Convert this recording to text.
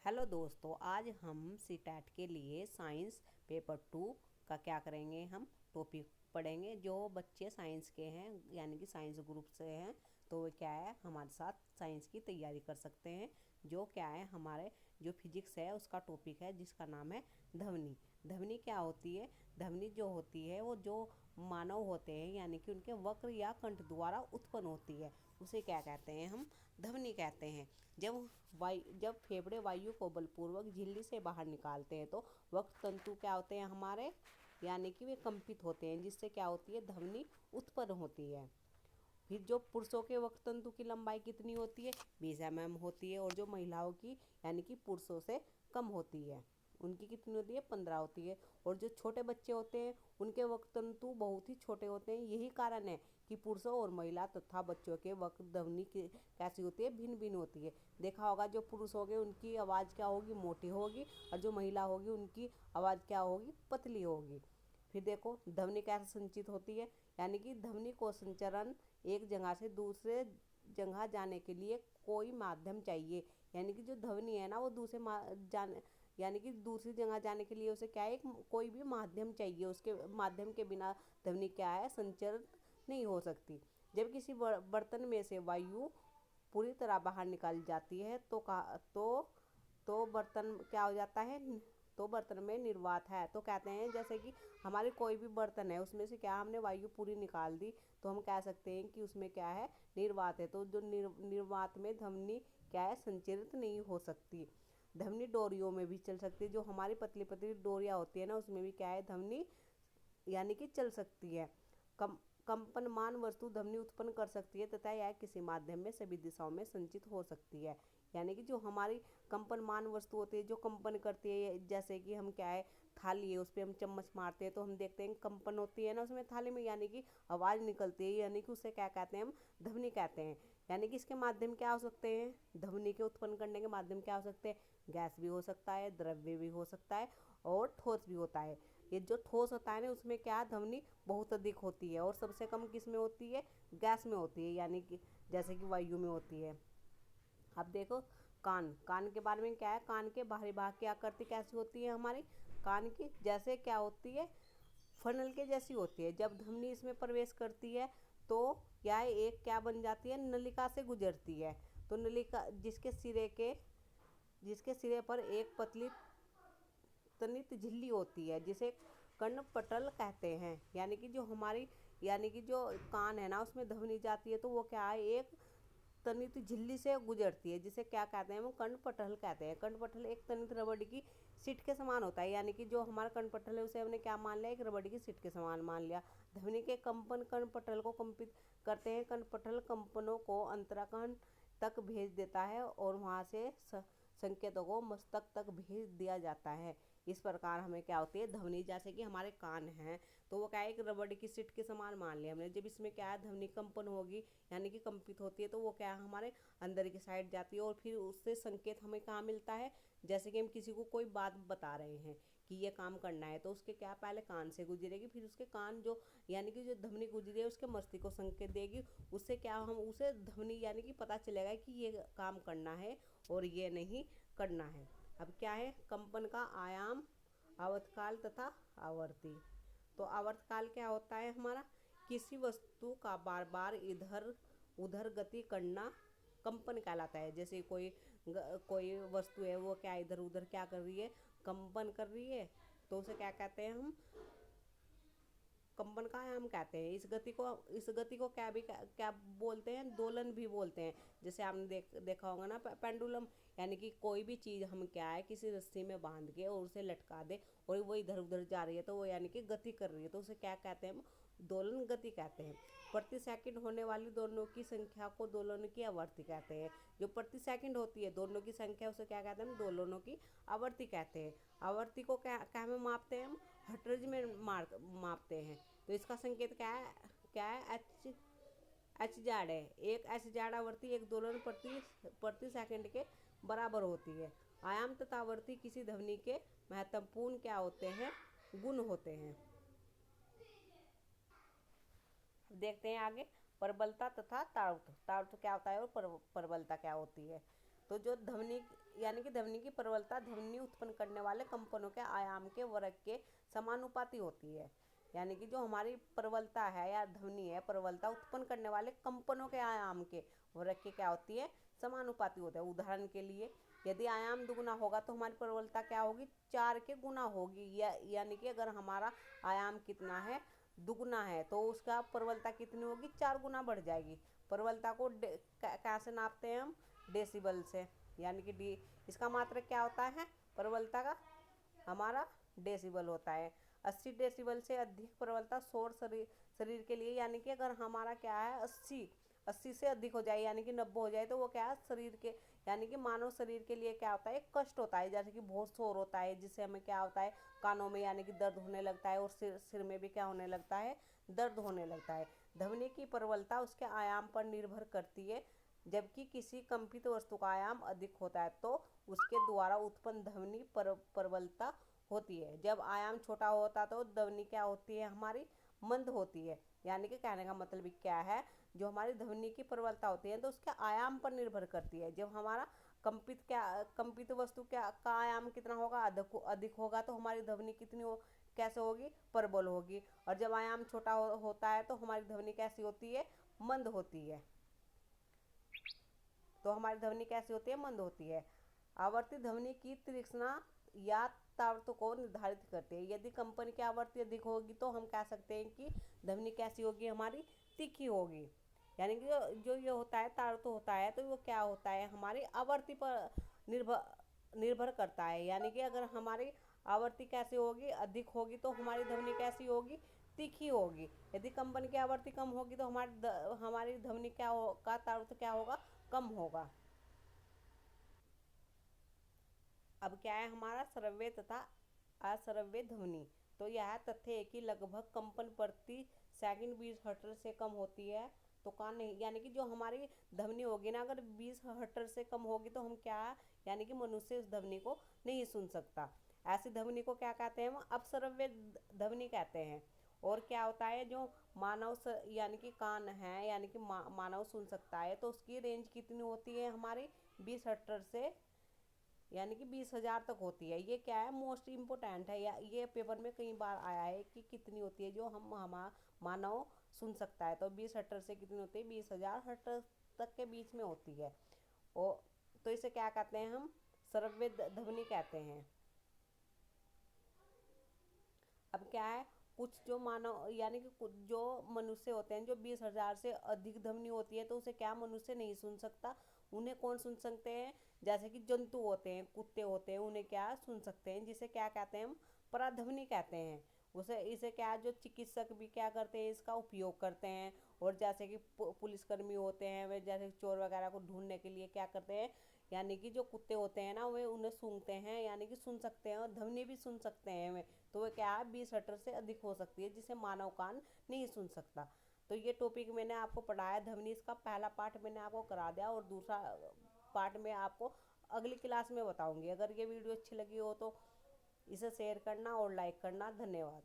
Hello दोस्तों, आज हम सीटेट के लिए साइंस पेपर 2 का क्या करेंगे। हम टॉपिक पढ़ेंगे। जो बच्चे साइंस के हैं यानी कि साइंस ग्रुप से हैं तो वो क्या है हमारे साथ साइंस की तैयारी कर सकते हैं। जो क्या है हमारे जो फिजिक्स है उसका टॉपिक है जिसका नाम है ध्वनि। ध्वनि क्या होती है? ध्वनि जो होती है वो जो मानव होते हैं यानी कि उनके वक्र या कंठ द्वारा उत्पन्न होती है, उसे क्या कहते हैं? हम ध्वनि कहते हैं। जब फेफड़े वायु को बलपूर्वक झिल्ली से बाहर निकालते हैं तो वक्र तंतु क्या होते हैं हमारे, यानी कि वे कंपित होते हैं, जिससे क्या होती है ध्वनि उत्पन्न होती है। फिर जो पुरुषों के वक्र तंतु की लंबाई कितनी होती है? 20 mm होती है। और जो महिलाओं की यानी कि पुरुषों से कम होती है, उनकी कितनी होती है? 15 होती है। और जो छोटे बच्चे होते हैं उनके वक्र तंतु बहुत ही छोटे होते हैं। यही कारण है कि पुरुषों और महिला तथा बच्चों के वक्र ध्वनि कैसी होती है? भिन्न भिन्न होती है। देखा होगा जो पुरुष होंगे उनकी आवाज़ क्या होगी? मोटी होगी। और जो महिला होगी उनकी आवाज़ क्या होगी? पतली होगी। फिर देखो ध्वनि कैसे संचित होती है, यानी कि ध्वनि को संचरण एक जगह से दूसरे जगह जाने के लिए कोई माध्यम चाहिए। यानी कि जो ध्वनि है ना वो यानी कि दूसरी जगह जाने के लिए उसे क्या है, एक कोई भी माध्यम चाहिए। उसके माध्यम के बिना ध्वनि क्या है? संचरण नहीं हो सकती। जब किसी बर्तन में से वायु पूरी तरह बाहर निकाल जाती है तो बर्तन क्या हो जाता है? तो बर्तन में निर्वात है। तो कहते हैं जैसे कि हमारे कोई भी बर्तन है उसमें से क्या हमने वायु पूरी निकाल दी तो हम कह सकते हैं कि उसमें क्या है? निर्वात है। तो जो निर्वात में ध्वनि क्या है? संचरित नहीं हो सकती। ध्वनि डोरियों में भी चल सकती है। जो हमारी पतली पतली डोरियाँ होती है ना उसमें भी क्या है? ध्वनि यानी कि चल सकती है। कम कंपनमान वस्तु ध्वनि उत्पन्न कर सकती है तथा यह किसी माध्यम में सभी दिशाओं में संचित हो सकती है। यानी कि जो हमारी कंपनमान वस्तु होती है जो कंपन करती है, जैसे कि हम क्या है थाली है उस पर हम चम्मच मारते हैं तो हम देखते हैं कंपन होती है ना उसमें थाली में, यानी कि आवाज़ निकलती है, यानी कि उसे क्या कहते हैं? हम ध्वनि कहते हैं। यानी कि इसके माध्यम क्या हो सकते हैं? ध्वनि के उत्पन्न करने के माध्यम क्या हो सकते हैं? गैस भी हो सकता है, द्रव्य भी हो सकता है और ठोस भी होता है। ये जो ठोस होता है ना उसमें क्या ध्वनि बहुत अधिक होती है और सबसे कम किस में होती है? गैस में होती है, यानी कि जैसे कि वायु में होती है। अब देखो कान के बारे में क्या है? कान के बाहरी भाग की आकृति कैसी होती है हमारी? कान की जैसे क्या होती है? फनल के जैसी होती है। जब ध्वनि इसमें प्रवेश करती है तो यह एक क्या बन जाती है? नलिका से गुजरती है। तो नलिका जिसके सिरे पर एक पतली तनित झिल्ली होती है जिसे कर्णपटल कहते हैं। यानी कि जो हमारी यानी कि जो कान है ना उसमें ध्वनि जाती है तो वो क्या है? एक तनित झिल्ली से गुजरती है जिसे क्या कहते हैं? वो कर्णपटल कहते हैं। कर्णपटल एक तनित रबड़ की सीट के समान होता है। यानी कि जो हमारा कर्णपटल है उसे हमने क्या मान लिया? एक रबड़ की सीट के समान मान लिया। ध्वनि के कंपन कर्णपटल को कंपित करते हैं। कर्णपटल कंपनों को अंतराकांड तक भेज देता है और वहाँ से संकेतों को मस्तक तक भेज दिया जाता है। इस प्रकार हमें क्या होती है? ध्वनि। जैसे कि हमारे कान हैं तो वो क्या है? एक रबड़ की सीट के समान मान लिया हमने। जब इसमें क्या है? ध्वनि कंपन होगी यानी कि कंपित होती है तो वो क्या है? हमारे अंदर की साइड जाती है और फिर उससे संकेत हमें कहाँ मिलता है? जैसे कि हम किसी को कोई बात बता रहे हैं कि ये काम करना है तो उसके क्या पहले कान से गुजरेगी, फिर उसके कान जो यानी कि जो ध्वनि गुजरी है उसके मस्तिष्क को संकेत देगी। उससे क्या हम उसे ध्वनि यानी कि पता चलेगा कि ये काम करना है और ये नहीं करना है। अब क्या है? कंपन का आयाम, आवर्तकाल तथा आवर्ती। तो आवर्तकाल क्या होता है हमारा? किसी वस्तु का बार बार इधर उधर गति करना कंपन कहलाता है। जैसे कोई वस्तु है वो क्या इधर उधर क्या कर रही है? कंपन कर रही है तो उसे क्या कहते हैं? हम कंपन का आयाम कहते हैं। इस गति को क्या बोलते हैं? दोलन भी बोलते हैं। जैसे आपने देखा होगा ना पेंडुलम, यानी कि कोई भी चीज़ हम क्या है किसी रस्सी में बांध के और उसे लटका दे और वो इधर उधर जा रही है तो वो यानी कि गति कर रही है तो उसे क्या कहते हैं? हम दोलन गति कहते हैं। प्रति सेकंड होने वाली दोनों की संख्या को दोलनों की आवर्ती कहते हैं। जो प्रति सेकंड होती है दोनों की संख्या उसे क्या कहते हैं? हम दोलनों की आवर्ती कहते हैं। आवर्ती को क्या में मापते हैं? हम हर्ट्ज में मापते हैं। तो इसका संकेत क्या है? एच जाड़ है। एक एच जाड़ आवर्ती एक दोलन प्रति सेकंड के बराबर होती है। आयाम तथा आवर्ती किसी ध्वनि के महत्वपूर्ण क्या होते हैं? गुण होते हैं। देखते हैं आगे प्रबलता तथा ताड़ुत। ताड़ुत क्या होता है और प्रबलता क्या होती है? तो जो ध्वनि यानी कि ध्वनि की प्रबलता ध्वनि उत्पन्न करने वाले कंपनों के आयाम के वर्ग के समानुपाती होती है। यानी कि जो हमारी प्रबलता है या ध्वनि है, प्रबलता उत्पन्न करने वाले कंपनों के आयाम के वर्ग के क्या होती है, समानुपाती होता है। उदाहरण के लिए यदि आयाम दुगुना होगा तो हमारी प्रबलता क्या होगी, 4 के गुना होगी। यानी कि अगर हमारा आयाम कितना है, दुगुना है, तो उसका प्रबलता कितनी होगी, 4 गुना बढ़ जाएगी। प्रबलता को कैसे नापते हैं हम, डेसिबल से। यानी कि इसका मात्रक क्या होता है प्रबलता का, हमारा डेसिबल होता है। 80 डेसिबल से अधिक प्रबलता शोर शरीर के लिए, यानी कि अगर हमारा क्या है 80 से अधिक हो जाए, यानी कि 90 हो जाए, तो वो क्या है शरीर के, यानी कि मानव शरीर के लिए क्या होता है, कष्ट होता है। जैसे कि बहुत शोर होता है, जिससे हमें क्या होता है, कानों में यानी कि दर्द होने लगता है, और सिर में भी क्या होने लगता है, दर्द होने लगता है। ध्वनि की प्रबलता उसके आयाम पर निर्भर करती है। जबकि किसी कंपित वस्तु का आयाम अधिक होता है तो उसके द्वारा उत्पन्न ध्वनि प्रबलता होती है। जब आयाम छोटा होता तो ध्वनि क्या होती है, हमारी मंद होती है। यानी कि कहने का मतलब क्या है, जो हमारी ध्वनि की प्रबलता होती है तो उसके आयाम पर निर्भर करती है। जब हमारा कंपित वस्तु का आयाम कितना होगा, अधिक होगा, तो हमारी ध्वनि कितनी कैसे होगी, प्रबल होगी। और जब आयाम छोटा होता है तो हमारी ध्वनि कैसी होती है, मंद होती है। तो हमारी ध्वनि कैसी होती है, मंद होती है। आवर्ती ध्वनि की तीक्ष्णता या तावत को निर्धारित करते हैं। यदि कंपन की आवृत्ति अधिक होगी तो हम कह सकते हैं कि ध्वनि कैसी होगी, हमारी तीखी होगी। यानी कि जो ये होता है तावत होता है, तो वो क्या होता है, हमारी आवृत्ति पर निर्भर करता है। यानी कि अगर हमारी आवृत्ति कैसी होगी, अधिक होगी, तो हमारी ध्वनि कैसी होगी, तीखी होगी। यदि कंपन की आवृत्ति कम होगी तो हमारी ध्वनि का तावत क्या होगा, कम होगा। अब क्या है हमारा श्रव्य तथा अश्रव्य ध्वनि। तो यह तथ्य है कि लगभग कंपन प्रति सेकंड 20 हर्ट्ज से कम होती है तो कान नहीं, यानी कि जो हमारी ध्वनि होगी ना, अगर 20 हर्ट्ज से कम होगी तो हम क्या, यानी कि मनुष्य उस ध्वनि को नहीं सुन सकता। ऐसी ध्वनि को क्या कहते हैं, हम अपश्रव्य ध्वनि कहते हैं। और क्या होता है, जो यानी कि कान है, यानी कि मानव सुन सकता है, तो उसकी रेंज कितनी होती है, हमारी 20 हर्ट्ज से यानी कि 20,000 तक होती है। ये क्या है, मोस्ट इम्पोर्टेंट है, या ये पेपर में कई बार आया है कि कितनी होती है जो मानव सुन सकता है। तो 20 हर्ट्ज से कितनी होती है, 20,000 हर्ट्ज तक के बीच में होती है। और तो इसे क्या कहते हैं, हम श्रव्य ध्वनि कहते हैं। अब क्या है, कुछ जो मानव यानी कि कुछ जो मनुष्य होते हैं, जो 20,000 से अधिक ध्वनि होती है, तो उसे क्या मनुष्य नहीं सुन सकता। उन्हें कौन सुन सकते हैं, जैसे कि जंतु होते हैं, कुत्ते होते हैं, उन्हें क्या सुन सकते हैं, जिसे क्या कहते हैं, हम पराध्वनि कहते हैं। इसे क्या, जो चिकित्सक भी क्या करते हैं, इसका उपयोग करते हैं। और जैसे कि पुलिसकर्मी होते हैं, वे जैसे चोर वगैरह को ढूंढने के लिए क्या करते हैं, यानी कि जो कुत्ते होते हैं ना, वे उन्हें सूंघते हैं, यानी कि सुन सकते हैं, और ध्वनि भी सुन सकते हैं वे। तो वह क्या है, 20 हर्ट्ज से अधिक हो सकती है, जिसे मानव कान नहीं सुन सकता। तो ये टॉपिक मैंने आपको पढ़ाया ध्वनि, इसका पहला पार्ट मैंने आपको करा दिया, और दूसरा पार्ट में आपको अगली क्लास में बताऊंगी। अगर ये वीडियो अच्छी लगी हो तो इसे शेयर करना और लाइक करना। धन्यवाद।